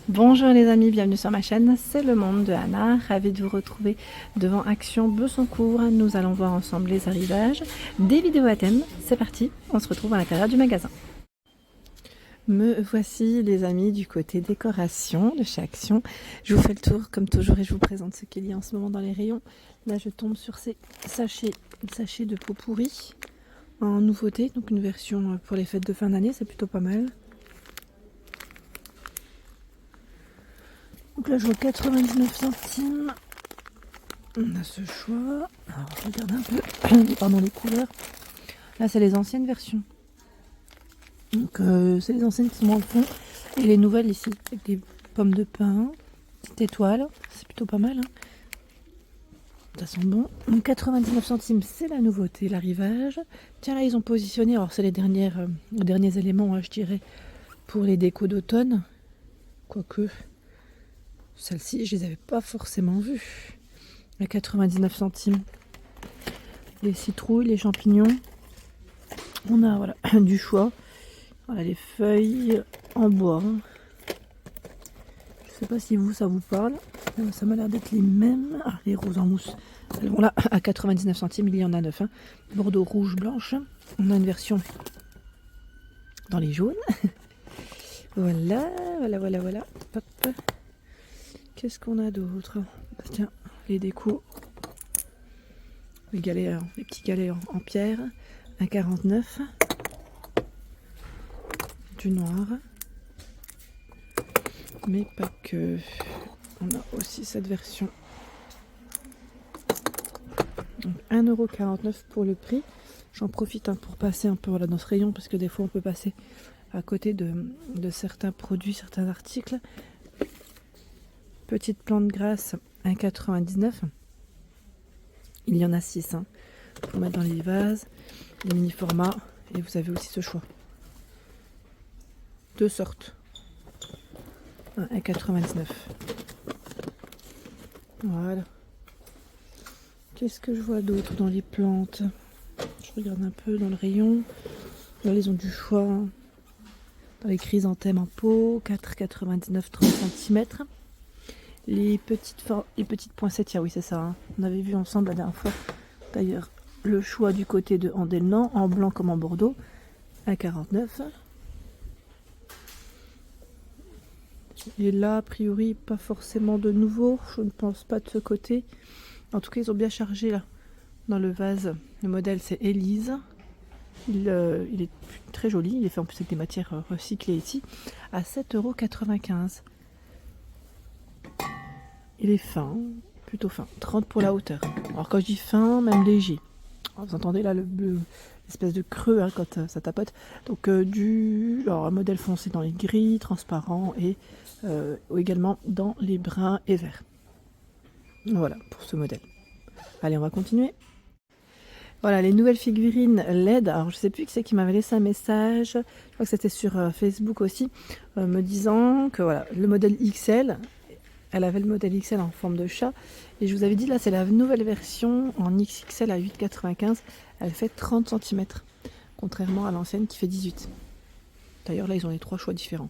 Bonjour les amis, bienvenue sur ma chaîne, c'est le monde de Anna, ravie de vous retrouver devant Action Bessancourt. Nous allons voir ensemble les arrivages, des vidéos à thème, c'est parti, on se retrouve à l'intérieur du magasin. Me voici les amis du côté décoration de chez Action. Je vous fais le tour comme toujours et je vous présente ce qu'il y a en ce moment dans les rayons. Là je tombe sur ces sachets de pot pourri en nouveauté, donc une version pour les fêtes de fin d'année, c'est plutôt pas mal. Donc là je vois 99 centimes. On a ce choix. Alors je regarde un peu pardon, les couleurs. Là c'est les anciennes versions. Donc c'est les anciennes qui sont dans le fond. Et les nouvelles ici, avec des pommes de pin, petite étoile. C'est plutôt pas mal. Hein. Ça sent bon. Donc 99 centimes, c'est la nouveauté, l'arrivage. Tiens là ils ont positionné, alors c'est les derniers éléments je dirais, pour les décos d'automne. Quoique, celles-ci je les avais pas forcément vues. À 99 centimes. Les citrouilles, les champignons. On a voilà, du choix. Voilà les feuilles en bois. Je sais pas si vous ça vous parle. Ça m'a l'air d'être les mêmes. Ah, les roses en mousse. Elles vont là à 99 centimes. Il y en a 9. Hein. Bordeaux rouge blanche. On a une version dans les jaunes. Voilà. Hop. Qu'est-ce qu'on a d'autre? Tiens, les décos. Les petits galets en pierre. 1,49. Du noir. Mais pas que. On a aussi cette version. 1,49€ pour le prix. J'en profite pour passer un peu voilà, dans ce rayon parce que des fois on peut passer à côté de certains produits, certains articles. Petite plante grasse 1,99€. Il y en a 6 hein, pour mettre dans les vases, les mini formats et vous avez aussi ce choix. Deux sortes. 1,99€. Voilà. Qu'est-ce que je vois d'autre dans les plantes? Je regarde un peu dans le rayon. Là, ils ont du choix. Dans les chrysanthèmes en pot, 4,99 30 cm. Les petites poinsettias, oui c'est ça. Hein. On avait vu ensemble la dernière fois. D'ailleurs, le choix du côté de Andelnan, en blanc comme en bordeaux, 1,49. Et là, a priori, pas forcément de nouveau. Je ne pense pas de ce côté. En tout cas, ils ont bien chargé là. Dans le vase, le modèle c'est Élise. Il est très joli. Il est fait en plus avec des matières recyclées ici. À 7,95 €. Il est fin, plutôt fin. 30 pour la hauteur. Alors quand je dis fin, même léger. Alors, vous entendez là le bleu, l'espèce de creux hein, quand ça tapote. Donc alors, un modèle foncé dans les gris, transparent et également dans les bruns et verts. Voilà pour ce modèle. Allez, on va continuer. Voilà, les nouvelles figurines LED. Alors, je sais plus qui c'est qui m'avait laissé un message. Je crois que c'était sur Facebook aussi, me disant que voilà, le modèle XL, elle avait le modèle XL en forme de chat. Et je vous avais dit, là, c'est la nouvelle version en XXL à 8,95. Elle fait 30 cm, contrairement à l'ancienne qui fait 18. D'ailleurs, là, ils ont les trois choix différents.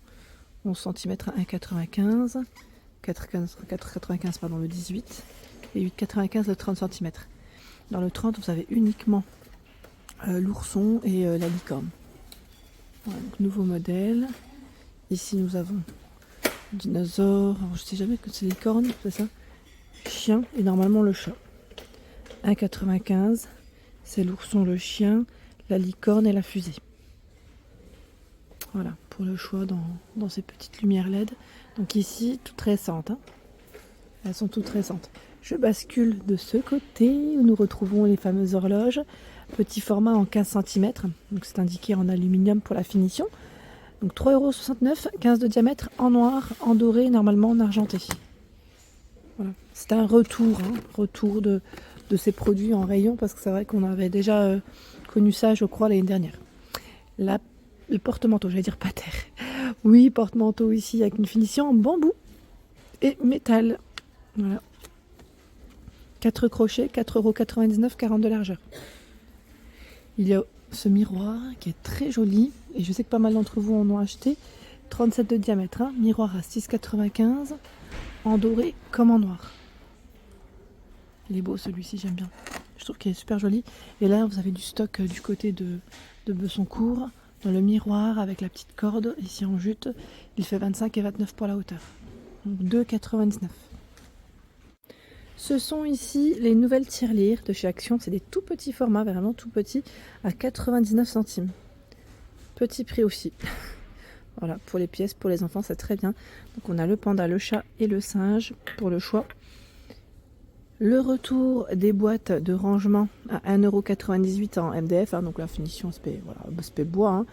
11 cm à 1,95, 4,95 pardon, le 18 et 8,95 le 30 cm. Dans le 30, vous avez uniquement l'ourson et la licorne. Voilà, donc nouveau modèle. Ici, nous avons dinosaure. Alors, je sais jamais que c'est licorne, c'est ça. Chien et normalement le chat. 1,95. C'est l'ourson, le chien, la licorne et la fusée. Voilà, pour le choix dans ces petites lumières LED. Donc ici, toutes récentes. Hein. Elles sont toutes récentes. Je bascule de ce côté où nous retrouvons les fameuses horloges. Petit format en 15 cm. Donc c'est indiqué en aluminium pour la finition. Donc 3,69 €, 15 de diamètre, en noir, en doré, normalement en argenté. Voilà. C'est un retour de ces produits en rayon parce que c'est vrai qu'on avait déjà connu ça, je crois, l'année dernière. Là, le porte-manteau, j'allais dire pas terre. Oui, porte-manteau ici avec une finition en bambou et métal. Voilà. 4 crochets, 4,99 €, 40 de largeur. Il y a ce miroir qui est très joli et je sais que pas mal d'entre vous en ont acheté. 37 de diamètre, hein. Miroir à 6,95 en doré comme en noir. Il est beau celui-ci, j'aime bien. Je trouve qu'il est super joli. Et là, vous avez du stock du côté de Bessancourt, dans le miroir avec la petite corde, ici en jute. Il fait 25 et 29 pour la hauteur. Donc 2,99. Ce sont ici les nouvelles tirelires de chez Action. C'est des tout petits formats, vraiment tout petits, à 99 centimes. Petit prix aussi. Voilà, pour les pièces, pour les enfants, c'est très bien. Donc on a le panda, le chat et le singe pour le choix. Le retour des boîtes de rangement à 1,98 € en MDF, hein, donc la finition aspect, voilà, aspect bois, hein,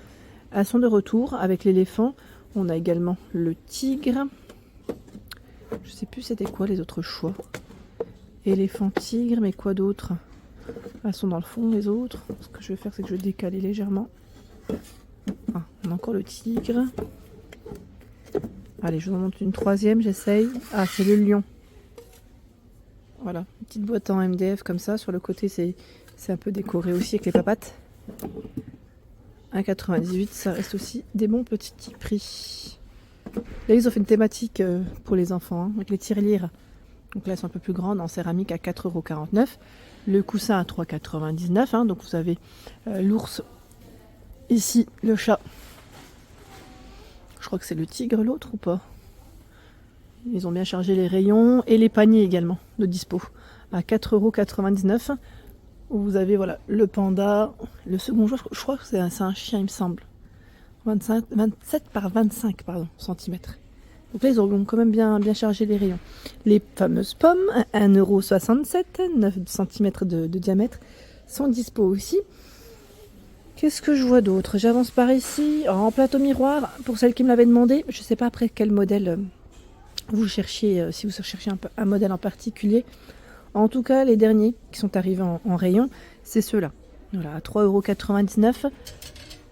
elles sont de retour avec l'éléphant. On a également le tigre. Je sais plus c'était quoi les autres choix. Éléphant, tigre, mais quoi d'autre? Elles sont dans le fond les autres. Ce que je vais faire, c'est que je vais décaler légèrement. Ah, on a encore le tigre. Allez, je vous en montre une troisième, j'essaye. Ah, c'est le lion. Voilà, une petite boîte en MDF comme ça. Sur le côté, c'est un peu décoré aussi avec les papates. 1,98 €, ça reste aussi des bons petits prix. Là, ils ont fait une thématique pour les enfants, hein, avec les tirelires. Donc là, elles sont un peu plus grandes, en céramique à 4,49 €. Le coussin à 3,99 €. Hein, donc vous avez l'ours, ici le chat. Je crois que c'est le tigre l'autre ou pas? Ils ont bien chargé les rayons et les paniers également de dispo à 4,99 €. Vous avez voilà le panda, le second joueur, je crois que c'est un chien il me semble. 27 par 25 centimètres. Donc là ils ont quand même bien chargé les rayons. Les fameuses pommes, 1,67 €, 9 cm de diamètre, sont dispo aussi. Qu'est-ce que je vois d'autre? J'avance par ici, en plateau miroir, pour celle qui me l'avait demandé. Je ne sais pas après quel modèle vous cherchiez, si vous cherchez un modèle en particulier. En tout cas, les derniers qui sont arrivés en rayon, c'est ceux-là. Voilà, à 3,99 €,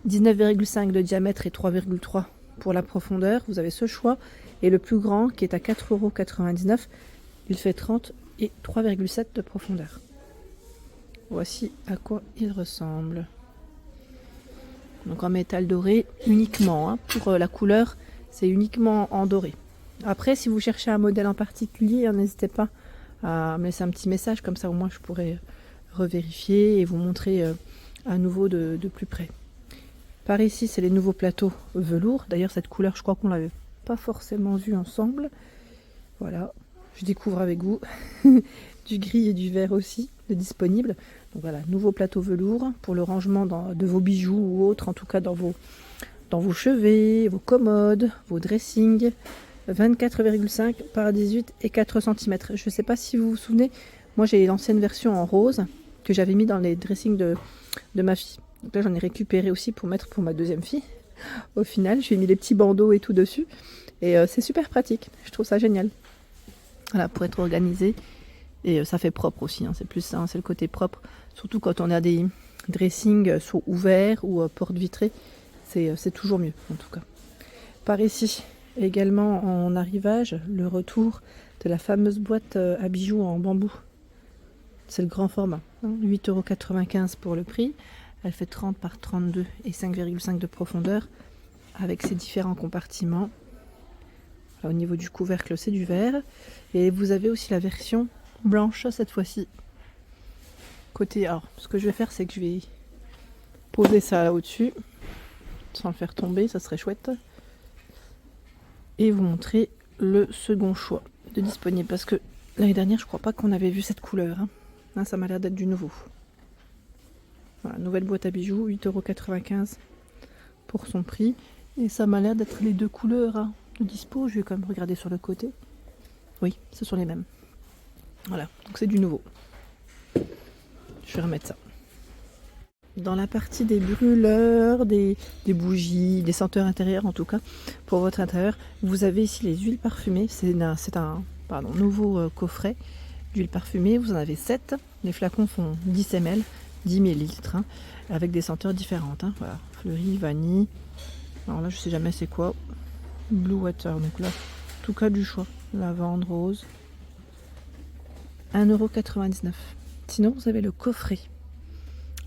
19,5 de diamètre et 3,3 pour la profondeur. Vous avez ce choix. Et le plus grand qui est à 4,99 €, il fait 30 et 3,7 de profondeur. Voici à quoi il ressemble. Donc en métal doré uniquement, hein, pour la couleur, c'est uniquement en doré. Après, si vous cherchez un modèle en particulier, n'hésitez pas à me laisser un petit message, comme ça au moins je pourrais revérifier et vous montrer à nouveau de plus près. Par ici, c'est les nouveaux plateaux velours. D'ailleurs, cette couleur, je crois qu'on l'avait pas forcément vue ensemble. Voilà, je découvre avec vous. Du gris et du vert aussi de disponible. Donc voilà, nouveau plateau velours pour le rangement de vos bijoux ou autres, en tout cas dans vos chevets, vos commodes, vos dressings. 24,5 par 18 et 4 cm. Je ne sais pas si vous vous souvenez, moi j'ai l'ancienne version en rose que j'avais mis dans les dressings de ma fille. Donc là j'en ai récupéré aussi pour mettre pour ma deuxième fille. Au final, je lui ai mis les petits bandeaux et tout dessus. Et c'est super pratique, je trouve ça génial. Voilà, pour être organisé. Et ça fait propre aussi, hein. C'est plus ça, hein, c'est le côté propre. Surtout quand on a des dressings soit ouverts ou portes vitrées. C'est toujours mieux en tout cas. Par ici, également en arrivage, le retour de la fameuse boîte à bijoux en bambou. C'est le grand format, hein, 8,95 € pour le prix. Elle fait 30 par 32 et 5,5 de profondeur avec ses différents compartiments. Là, au niveau du couvercle, c'est du verre. Et vous avez aussi la version blanche cette fois-ci. Côté, alors, ce que je vais faire, c'est que je vais poser ça là au-dessus sans le faire tomber, ça serait chouette. Et vous montrer le second choix de disponible, parce que l'année dernière je crois pas qu'on avait vu cette couleur, hein. Là, ça m'a l'air d'être du nouveau. Voilà, nouvelle boîte à bijoux, 8,95 € pour son prix, et ça m'a l'air d'être les deux couleurs, hein, de dispo. Je vais quand même regarder sur le côté. Oui, ce sont les mêmes. Voilà, donc c'est du nouveau. Je vais remettre ça. Dans la partie des brûleurs, des bougies, des senteurs intérieures en tout cas, pour votre intérieur, vous avez ici les huiles parfumées. C'est un nouveau coffret d'huiles parfumées. Vous en avez 7. Les flacons font 10 ml, 10 ml, hein, avec des senteurs différentes. Hein. Voilà, fleurie, vanille. Alors là, je sais jamais c'est quoi. Blue Water, donc là, en tout cas du choix. Lavande, rose. 1,99 €. Sinon, vous avez le coffret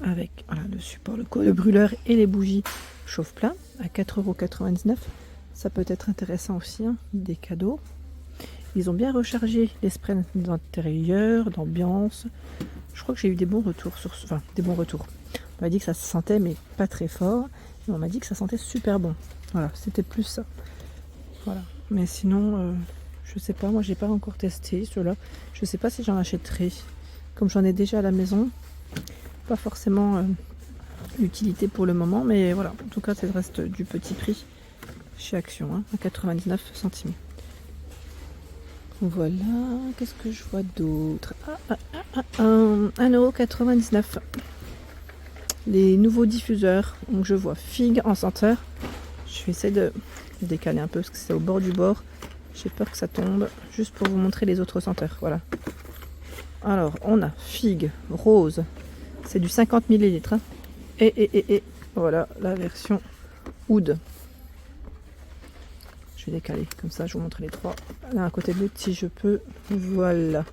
avec voilà, le support, le brûleur et les bougies chauffe-plat à 4,99 €. Ça peut être intéressant aussi, hein, des cadeaux. Ils ont bien rechargé les sprays d'intérieur, d'ambiance. Je crois que j'ai eu des bons retours sur ce... Enfin, des bons retours. On m'a dit que ça se sentait, mais pas très fort. Et on m'a dit que ça sentait super bon. Voilà, c'était plus ça. Voilà. Mais sinon, je sais pas, moi j'ai pas encore testé ceux-là. Je sais pas si j'en achèterai. Comme j'en ai déjà à la maison, pas forcément l'utilité pour le moment, mais voilà. En tout cas, ça reste du petit prix chez Action, hein, à 99 centimes. Voilà, qu'est-ce que je vois d'autre? 1,99 €. Les nouveaux diffuseurs, donc je vois figue en senteur. Je vais essayer de décaler un peu parce que c'est au bord du bord. J'ai peur que ça tombe, juste pour vous montrer les autres senteurs. Voilà. Alors, on a figue rose, c'est du 50 ml. Hein. Et voilà la version oud. Je vais décaler, comme ça je vous montre les trois l'un à côté de l'autre si je peux. Voilà.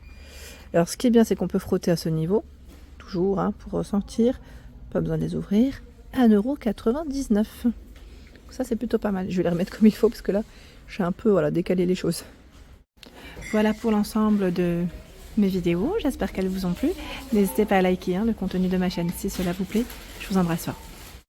Alors ce qui est bien, c'est qu'on peut frotter à ce niveau, toujours, hein, pour ressentir. Pas besoin de les ouvrir. 1,99 €. Ça c'est plutôt pas mal. Je vais les remettre comme il faut parce que là, j'ai un peu décalé les choses. Voilà pour l'ensemble de mes vidéos. J'espère qu'elles vous ont plu. N'hésitez pas à liker le contenu de ma chaîne si cela vous plaît. Je vous embrasse fort.